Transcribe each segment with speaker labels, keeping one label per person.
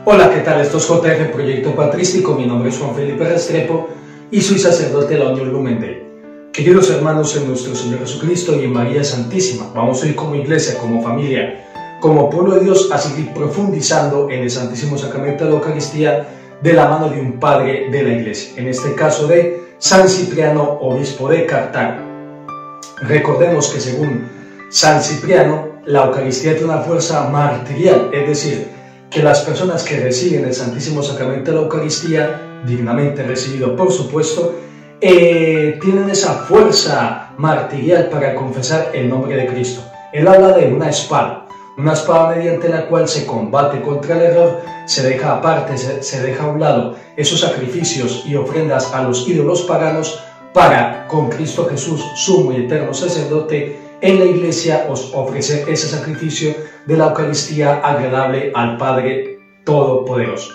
Speaker 1: Hola, ¿qué tal? Esto es JF Proyecto Patrístico. Mi nombre es Juan Felipe Restrepo y soy sacerdote de la Unión Lumen Dei. Queridos hermanos en nuestro Señor Jesucristo y en María Santísima, vamos hoy como iglesia, como familia, como pueblo de Dios a seguir profundizando en el Santísimo Sacramento de la Eucaristía de la mano de un padre de la iglesia, en este caso de San Cipriano, obispo de Cartago. Recordemos que según San Cipriano, la Eucaristía tiene una fuerza martirial, es decir, que las personas que reciben el Santísimo Sacramento de la Eucaristía, dignamente recibido por supuesto, tienen esa fuerza martirial para confesar el nombre de Cristo. Él habla de una espada mediante la cual se combate contra el error, se deja aparte, se deja a un lado esos sacrificios y ofrendas a los ídolos paganos para, con Cristo Jesús, sumo y eterno sacerdote, en la iglesia os ofrecer ese sacrificio de la Eucaristía agradable al Padre Todopoderoso.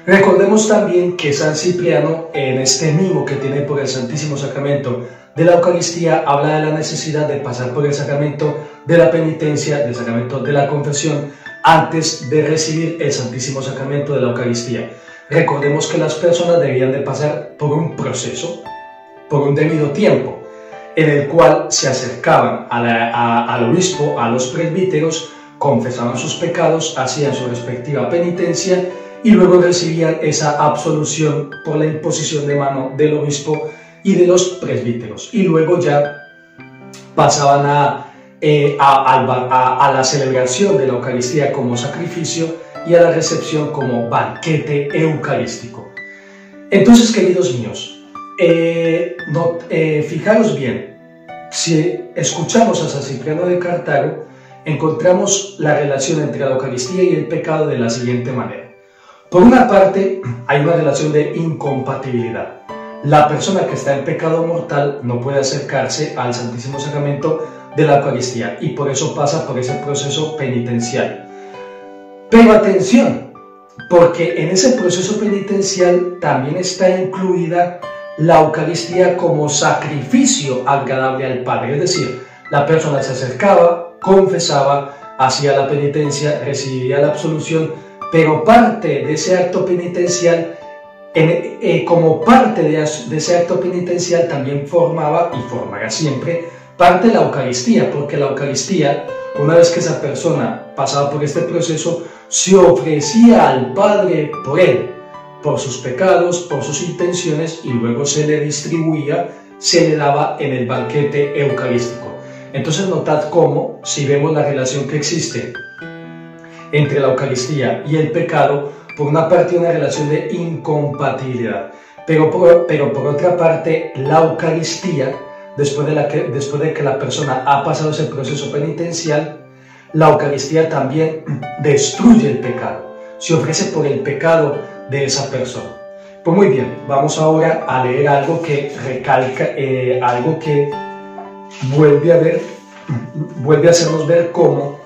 Speaker 1: Recordemos también que San Cipriano, en este mimo que tiene por el Santísimo Sacramento de la Eucaristía, habla de la necesidad de pasar por el sacramento de la penitencia, del sacramento de la confesión, antes de recibir el Santísimo Sacramento de la Eucaristía. Recordemos que las personas debían de pasar por un proceso, por un debido tiempo, en el cual se acercaban al obispo, a los presbíteros, confesaban sus pecados, hacían su respectiva penitencia y luego recibían esa absolución por la imposición de mano del obispo y de los presbíteros. Y luego ya pasaban a la celebración de la Eucaristía como sacrificio y a la recepción como banquete eucarístico. Entonces, queridos míos, fijaros bien, si escuchamos a San Cipriano de Cartago, encontramos la relación entre la Eucaristía y el pecado de la siguiente manera. Por una parte, hay una relación de incompatibilidad. La persona que está en pecado mortal no puede acercarse al Santísimo Sacramento de la Eucaristía y por eso pasa por ese proceso penitencial. Pero atención, porque en ese proceso penitencial también está incluida la Eucaristía como sacrificio agradable al Padre, es decir, la persona se acercaba, confesaba, hacía la penitencia, recibiría la absolución, pero parte de ese acto penitencial, como parte de ese acto penitencial también formaba y formará siempre parte de la Eucaristía, porque la Eucaristía, una vez que esa persona pasaba por este proceso, se ofrecía al Padre por él, por sus pecados, por sus intenciones, y luego se le distribuía, se le daba en el banquete eucarístico. Entonces notad cómo, si vemos la relación que existe entre la Eucaristía y el pecado, por una parte una relación de incompatibilidad, pero por otra parte la Eucaristía, después de que la persona ha pasado ese proceso penitencial, la Eucaristía también destruye el pecado, se ofrece por el pecado de esa persona. Pues muy bien, vamos ahora a leer algo que recalca, algo que vuelve a hacernos ver cómo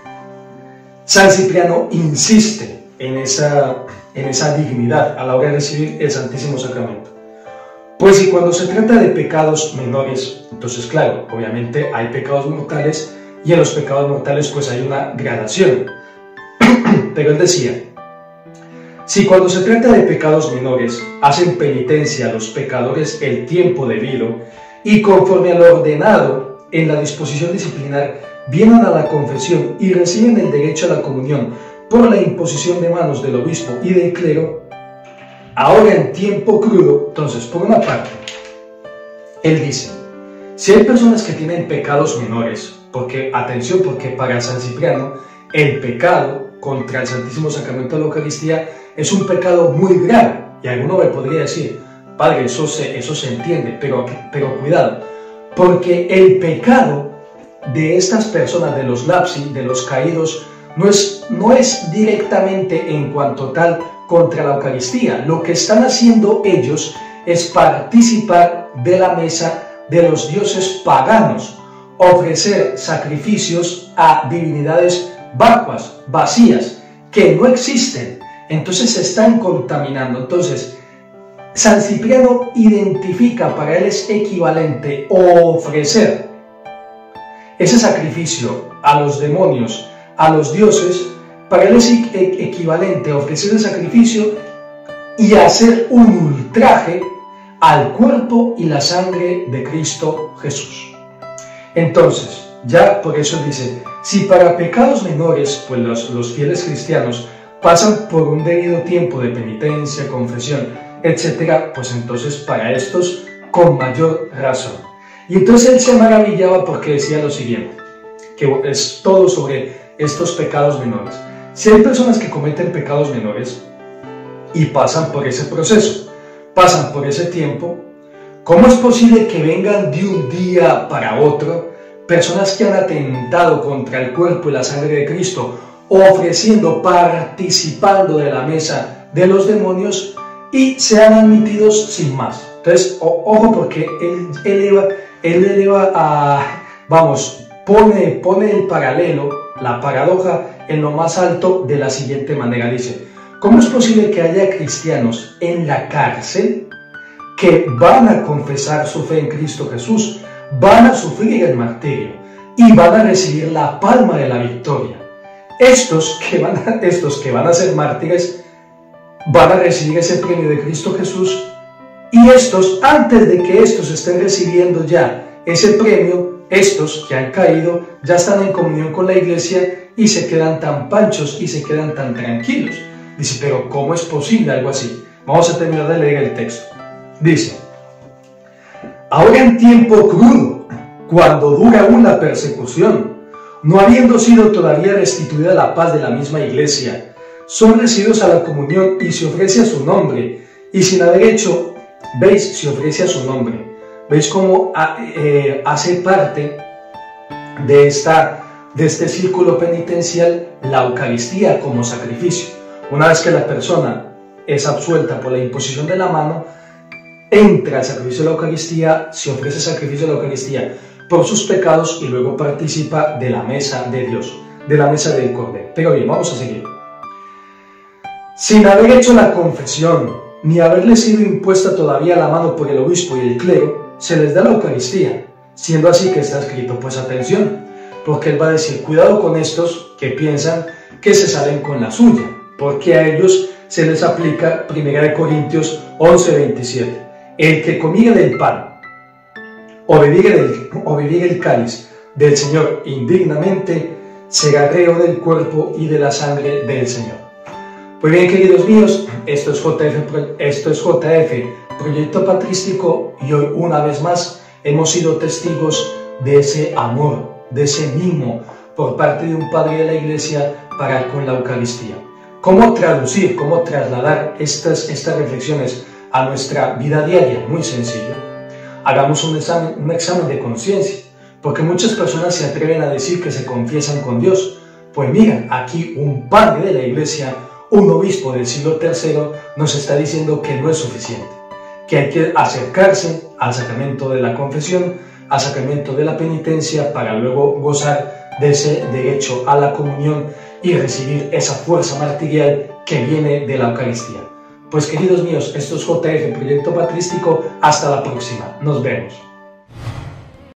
Speaker 1: San Cipriano insiste en esa dignidad a la hora de recibir el Santísimo Sacramento. Pues y cuando se trata de pecados menores, entonces claro, obviamente hay pecados mortales y en los pecados mortales pues hay una gradación. Pero él decía, si cuando se trata de pecados menores hacen penitencia a los pecadores el tiempo debido y conforme a lo ordenado en la disposición disciplinar vienen a la confesión y reciben el derecho a la comunión por la imposición de manos del obispo y del clero, ahora en tiempo crudo, entonces por una parte, él dice, si hay personas que tienen pecados menores, porque atención, porque para San Cipriano el pecado contra el Santísimo Sacramento de la Eucaristía es un pecado muy grave, y alguno me podría decir, padre, eso se entiende, pero cuidado, porque el pecado de estas personas, de los lapsi, de los caídos, no es directamente en cuanto tal contra la Eucaristía. Lo que están haciendo ellos es participar de la mesa de los dioses paganos, ofrecer sacrificios a divinidades vacuas, vacías, que no existen. Entonces se están contaminando. Entonces San Cipriano identifica, para él es equivalente ofrecer ese sacrificio a los demonios, a los dioses, Para él es equivalente a ofrecer el sacrificio y hacer un ultraje al cuerpo y la sangre de Cristo Jesús. Entonces, ya por eso dice, si para pecados menores, pues los fieles cristianos pasan por un debido tiempo de penitencia, confesión, etc., pues entonces para estos con mayor razón. Y entonces él se maravillaba porque decía lo siguiente, que es todo sobre estos pecados menores. Si hay personas que cometen pecados menores y pasan por ese proceso, pasan por ese tiempo, ¿cómo es posible que vengan de un día para otro personas que han atentado contra el cuerpo y la sangre de Cristo, ofreciendo, participando de la mesa de los demonios y sean admitidos sin más? Entonces, ojo, porque él eleva a, pone el paralelo, la paradoja en lo más alto de la siguiente manera. Dice, ¿cómo es posible que haya cristianos en la cárcel que van a confesar su fe en Cristo Jesús, van a sufrir el martirio y van a recibir la palma de la victoria? Estos que van a ser mártires van a recibir ese premio de Cristo Jesús, y estos, antes de que estos estén recibiendo ya ese premio, estos que han caído ya están en comunión con la iglesia y se quedan tan panchos y se quedan tan tranquilos. Dice, pero ¿cómo es posible algo así? Vamos a terminar de leer el texto. Dice, ahora en tiempo crudo, cuando dura aún la persecución, no habiendo sido todavía restituida la paz de la misma iglesia, son recibidos a la comunión y se ofrece a su nombre, y sin haber hecho, veis, se ofrece a su nombre. ¿Veis cómo hace parte de este círculo penitencial la Eucaristía como sacrificio? Una vez que la persona es absuelta por la imposición de la mano, entra al sacrificio de la Eucaristía, se ofrece sacrificio de la Eucaristía por sus pecados y luego participa de la mesa de Dios, de la mesa del Cordero. Pero bien, vamos a seguir. Sin haber hecho la confesión, ni haberle sido impuesta todavía la mano por el obispo y el clero, se les da la Eucaristía, siendo así que está escrito, pues atención, porque él va a decir, cuidado con estos que piensan que se salen con la suya, porque a ellos se les aplica 1 Corintios 11:27, el que comiere del pan o bebiere el cáliz del Señor indignamente, será reo del cuerpo y de la sangre del Señor. Pues bien, queridos míos, esto es JF, Proyecto Patrístico, y hoy una vez más hemos sido testigos de ese amor, de ese mimo por parte de un padre de la Iglesia para con la Eucaristía. ¿Cómo traducir, cómo trasladar estas reflexiones a nuestra vida diaria? Muy sencillo. Hagamos un examen de conciencia, porque muchas personas se atreven a decir que se confiesan con Dios. Pues mira, aquí un padre de la Iglesia, un obispo del siglo III, nos está diciendo que no es suficiente, que hay que acercarse al sacramento de la confesión, al sacramento de la penitencia, para luego gozar de ese derecho a la comunión y recibir esa fuerza martirial que viene de la Eucaristía. Pues queridos míos, esto es JF, Proyecto Patrístico. Hasta la próxima. Nos vemos.